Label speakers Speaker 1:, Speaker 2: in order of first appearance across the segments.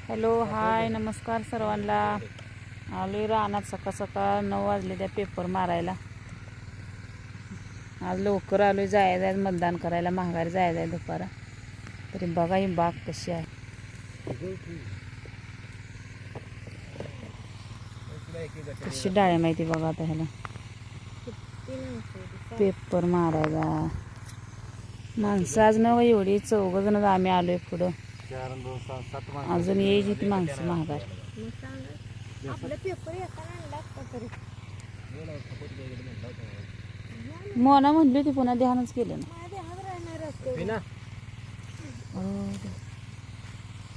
Speaker 1: Hello hi नमस्कार सर्वांना. आलोय रानात सकाळ सकाळ 9 वाजले त्या पेपर मारायला. आज लवकर आलोय, जायचं मतदान करायला, माघारी जायचं आहे दुपारा. तरी बघा ही बाग कशी आहे. कशी डाळी माहिती बघा आता ह्याला पेपर मारायला. माणसं आज न एवढी 4 जण आम्ही आलोय पुढं. अजून यायची ती माणसं माघार. मोना म्हणली होती पुन्हा ध्यानच केलं ना.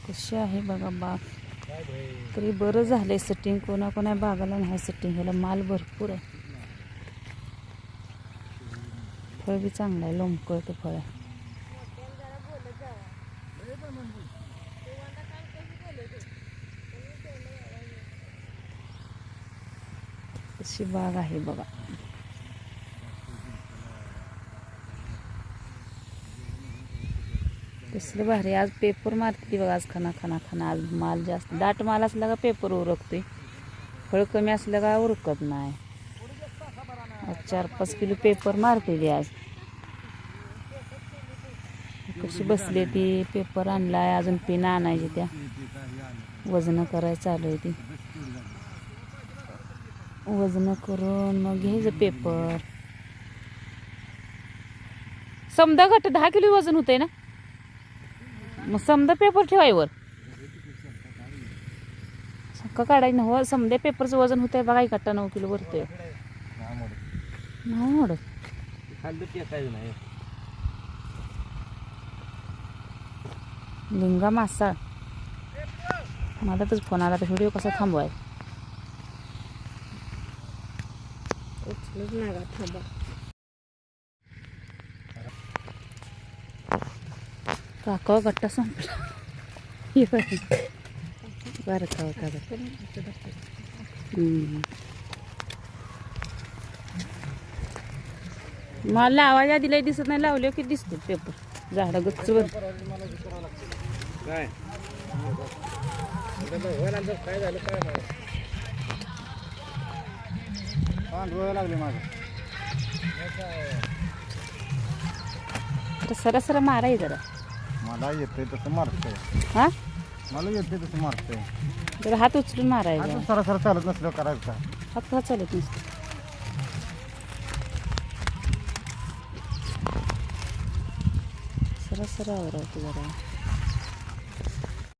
Speaker 1: कशी आहे बघा बाग. तरी बरं झालंय सेटिंग. कोणा बागाला नाही सेटिंग ह्याला माल भरपूर आहे. फळ बी चांगलं आहे, लोंबकळतं फळ आहे. अशी बाग आहे बघा. कसलं भारी. आज पेपर मारते बघा. आज खाना आज माल जास्त दाट माल असला का पेपर उरकतोय. फळ कमी असलं का उरकत नाही. आज 4-5 किलो पेपर मारते ती आज. कशी बसली ती. पेपर आणलाय, अजून पेन आणायची, त्या वजन करायचं चालू आहे. ती वजन करून मग घ्यायचं पेपर. समजा घट 10 किलो वजन होतंय ना, मग समजा पेपर ठेवायवर सक्का काढायचं ना. हो समजा पेपरचं वजन होतंय बघा. 9 किलो भरतोय. नाही मोडत. लिंगा मासा मधातच फोन आला तर व्हिडिओ कसा थांबवाय. काका गट्टा संपला. बरं का मला आवाज आधी दिसत नाही. लावले की दिसते पेपर. झाडं गच्चवर काय लागले माझं. सरसर माराय जरा.
Speaker 2: मला येते तसं मारतंय.
Speaker 1: हा
Speaker 2: मला येते तसं मारतंय.
Speaker 1: जरा हात उचलून मारायचा.
Speaker 2: सरसर चालत नसलं करायचं.
Speaker 1: हात चालत नसतं. सरसर आवरायचं जरा.